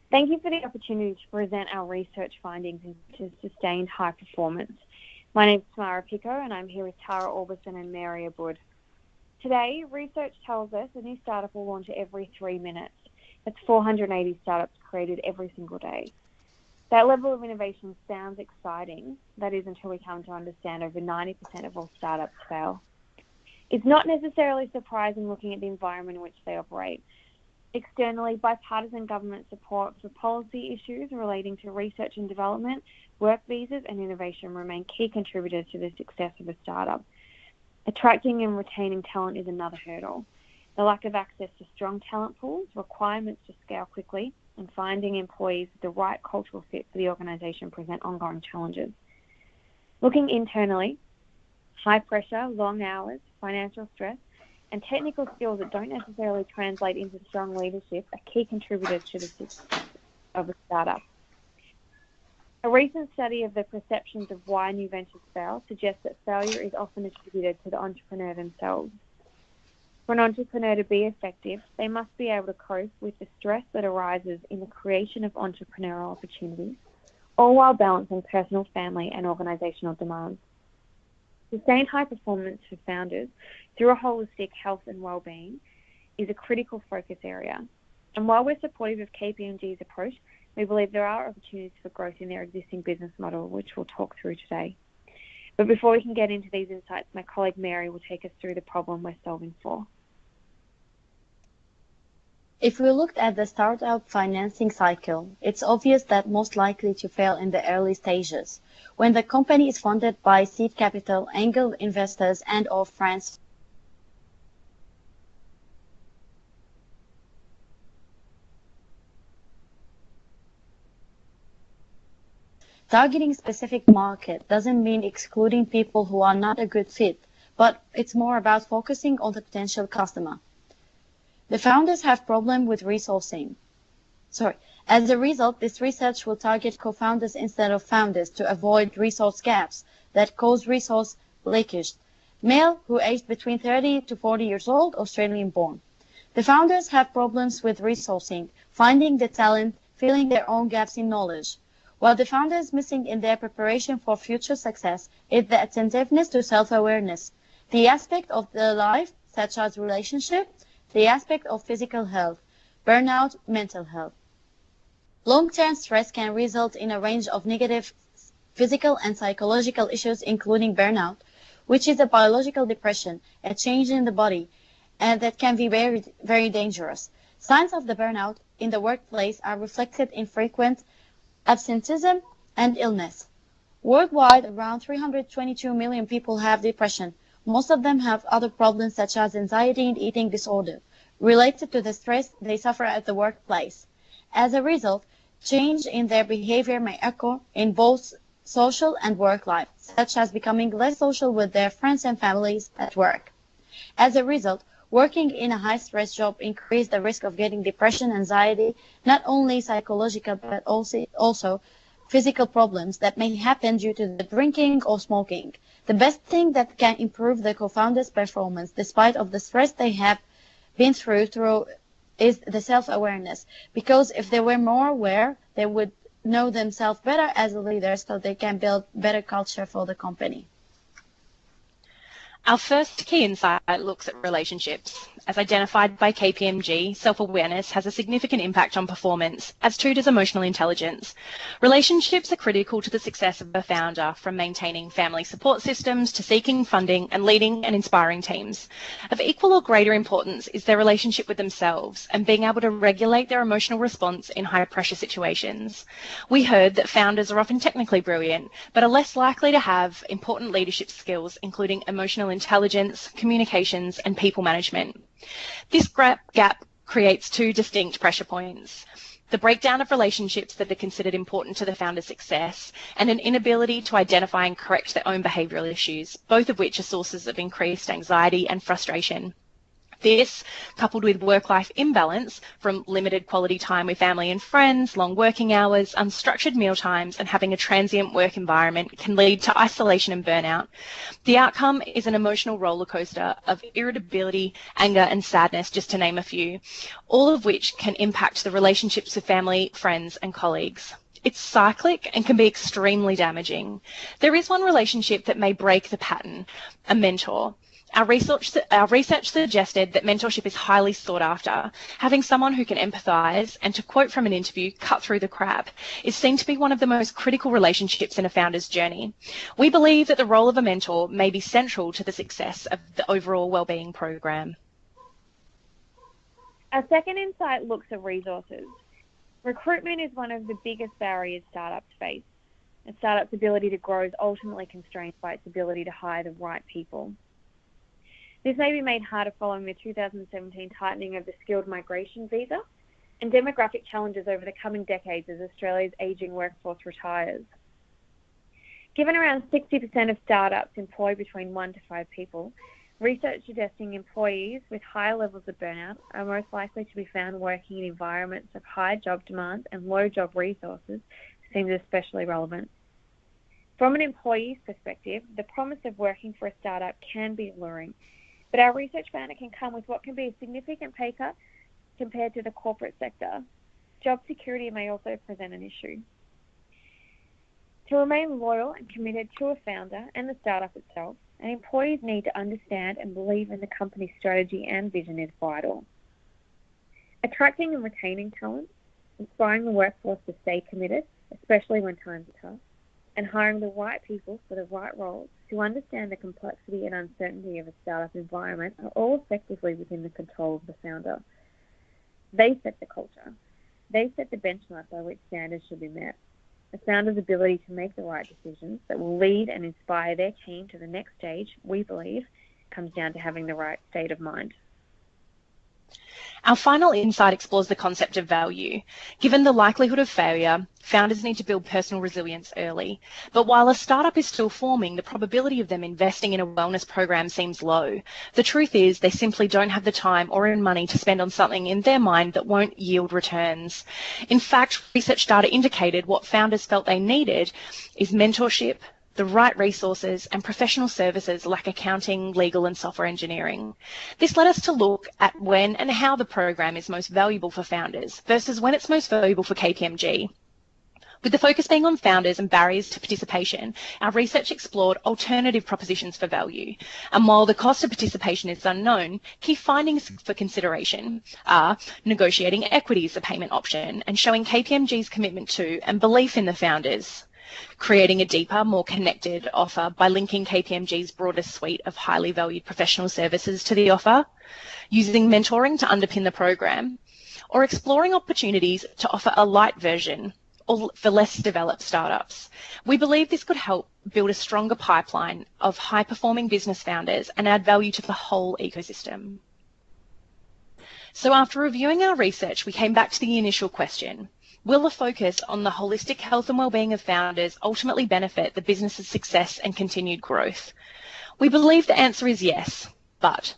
Thank you for the opportunity to present our research findings into sustained high performance. My name is Tamara Picco and I'm here with Tara Albiston and Mary Abboud. Today, research tells us a new startup will launch every 3 minutes. That's 480 startups created every single day. That level of innovation sounds exciting. That is until we come to understand over 90% of all startups fail. It's not necessarily surprising looking at the environment in which they operate. Externally, bipartisan government support for policy issues relating to research and development, work visas and innovation remain key contributors to the success of a startup. Attracting and retaining talent is another hurdle. The lack of access to strong talent pools, requirements to scale quickly, and finding employees with the right cultural fit for the organisation present ongoing challenges. Looking internally, high pressure, long hours, financial stress, and technical skills that don't necessarily translate into strong leadership are key contributors to the success of a startup. A recent study of the perceptions of why new ventures fail suggests that failure is often attributed to the entrepreneur themselves. For an entrepreneur to be effective, they must be able to cope with the stress that arises in the creation of entrepreneurial opportunities, all while balancing personal, family, and organisational demands. Sustained high performance for founders through a holistic health and wellbeing is a critical focus area. And while we're supportive of KPMG's approach, we believe there are opportunities for growth in their existing business model, which we'll talk through today. But before we can get into these insights, my colleague Mary will take us through the problem we're solving for. If we looked at the startup financing cycle, it's obvious that most likely to fail in the early stages, when the company is funded by seed capital, angel investors, and/or friends. Targeting specific market doesn't mean excluding people who are not a good fit, but it's more about focusing on the potential customer. The founders have problem with resourcing. As a result, this research will target co-founders instead of founders to avoid resource gaps that cause resource leakage. Male who aged between 30 to 40 years old, Australian born. The founders have problems with resourcing, finding the talent, filling their own gaps in knowledge. What the founders missing in their preparation for future success is the attentiveness to self-awareness, the aspect of their life, such as relationship, the aspect of physical health, burnout, mental health. Long-term stress can result in a range of negative physical and psychological issues, including burnout, which is a biological depression, a change in the body, and that can be very, very dangerous. Signs of the burnout in the workplace are reflected in frequent absenteeism and illness. Worldwide, around 322 million people have depression. Most of them have other problems such as anxiety and eating disorder related to the stress they suffer at the workplace. As a result, change in their behavior may occur in both social and work life, such as becoming less social with their friends and families at work. As a result, working in a high-stress job increases the risk of getting depression, anxiety, not only psychological but also physical problems that may happen due to the drinking or smoking. The best thing that can improve the co-founders' performance, despite of the stress they have been through, is the self-awareness. Because if they were more aware, they would know themselves better as leaders, so they can build better culture for the company. Our first key insight looks at relationships. As identified by KPMG, self-awareness has a significant impact on performance, as too does emotional intelligence. Relationships are critical to the success of a founder, from maintaining family support systems to seeking funding and leading and inspiring teams. Of equal or greater importance is their relationship with themselves and being able to regulate their emotional response in high-pressure situations. We heard that founders are often technically brilliant, but are less likely to have important leadership skills, including emotional intelligence, communications, and people management. This gap creates two distinct pressure points: the breakdown of relationships that are considered important to the founder's success, and an inability to identify and correct their own behavioural issues, both of which are sources of increased anxiety and frustration. This, coupled with work-life imbalance from limited quality time with family and friends, long working hours, unstructured meal times, and having a transient work environment, can lead to isolation and burnout. The outcome is an emotional roller coaster of irritability, anger, and sadness, just to name a few, all of which can impact the relationships with family, friends, and colleagues. It's cyclic and can be extremely damaging. There is one relationship that may break the pattern: a mentor. Our research suggested that mentorship is highly sought after. Having someone who can empathise and, to quote from an interview, cut through the crap, is seen to be one of the most critical relationships in a founder's journey. We believe that the role of a mentor may be central to the success of the overall wellbeing program. Our second insight looks at resources. Recruitment is one of the biggest barriers startups face. A startup's ability to grow is ultimately constrained by its ability to hire the right people. This may be made harder following the 2017 tightening of the skilled migration visa and demographic challenges over the coming decades as Australia's ageing workforce retires. Given around 60% of startups employ between 1 to 5 people, research suggesting employees with higher levels of burnout are most likely to be found working in environments of high job demands and low job resources seems especially relevant. From an employee's perspective, the promise of working for a startup can be alluring, but our research found it can come with what can be a significant pay cut compared to the corporate sector. Job security may also present an issue. To remain loyal and committed to a founder and the startup itself, and employees need to understand and believe in the company's strategy and vision is vital. Attracting and retaining talent, inspiring the workforce to stay committed, especially when times are tough, and hiring the right people for the right roles who understand the complexity and uncertainty of a startup environment are all effectively within the control of the founder. They set the culture. They set the benchmark by which standards should be met. A founder's ability to make the right decisions that will lead and inspire their team to the next stage, we believe, comes down to having the right state of mind. Our final insight explores the concept of value. Given the likelihood of failure, founders need to build personal resilience early. But while a startup is still forming, the probability of them investing in a wellness program seems low. The truth is they simply don't have the time or money to spend on something in their mind that won't yield returns. In fact, research data indicated what founders felt they needed is mentorship, the right resources, and professional services like accounting, legal, and software engineering. This led us to look at when and how the program is most valuable for founders versus when it's most valuable for KPMG. With the focus being on founders and barriers to participation, our research explored alternative propositions for value. And while the cost of participation is unknown, key findings for consideration are negotiating equity as a payment option and showing KPMG's commitment to and belief in the founders, creating a deeper, more connected offer by linking KPMG's broader suite of highly valued professional services to the offer, using mentoring to underpin the program, or exploring opportunities to offer a light version or for less developed startups. We believe this could help build a stronger pipeline of high-performing business founders and add value to the whole ecosystem. So after reviewing our research, we came back to the initial question: will a focus on the holistic health and wellbeing of founders ultimately benefit the business's success and continued growth? We believe the answer is yes, but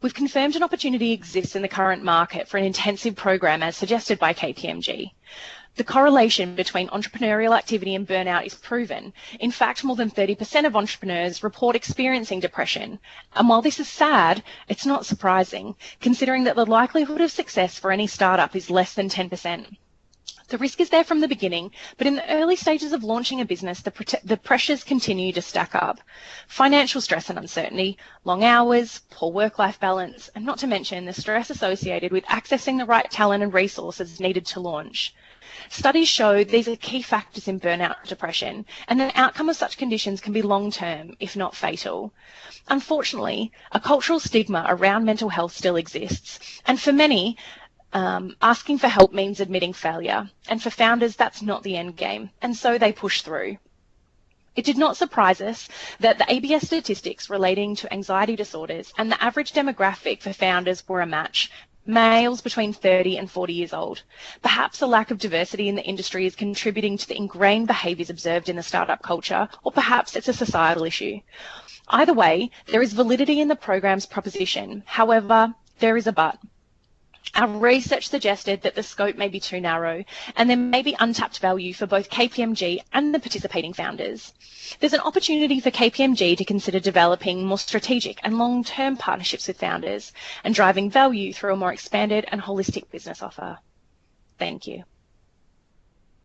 we've confirmed an opportunity exists in the current market for an intensive program as suggested by KPMG. The correlation between entrepreneurial activity and burnout is proven. In fact, more than 30% of entrepreneurs report experiencing depression. And while this is sad, it's not surprising, considering that the likelihood of success for any startup is less than 10%. The risk is there from the beginning, but in the early stages of launching a business, the pressures continue to stack up. Financial stress and uncertainty, long hours, poor work-life balance, and not to mention the stress associated with accessing the right talent and resources needed to launch. Studies show these are key factors in burnout and depression, and the outcome of such conditions can be long-term, if not fatal. Unfortunately, a cultural stigma around mental health still exists, and for many, asking for help means admitting failure, and for founders that's not the end game, and so they push through. It did not surprise us that the ABS statistics relating to anxiety disorders and the average demographic for founders were a match: males between 30 and 40 years old. Perhaps a lack of diversity in the industry is contributing to the ingrained behaviours observed in the startup culture, or perhaps it's a societal issue. Either way, there is validity in the program's proposition. However, there is a but. Our research suggested that the scope may be too narrow and there may be untapped value for both KPMG and the participating founders. There's an opportunity for KPMG to consider developing more strategic and long-term partnerships with founders and driving value through a more expanded and holistic business offer. Thank you.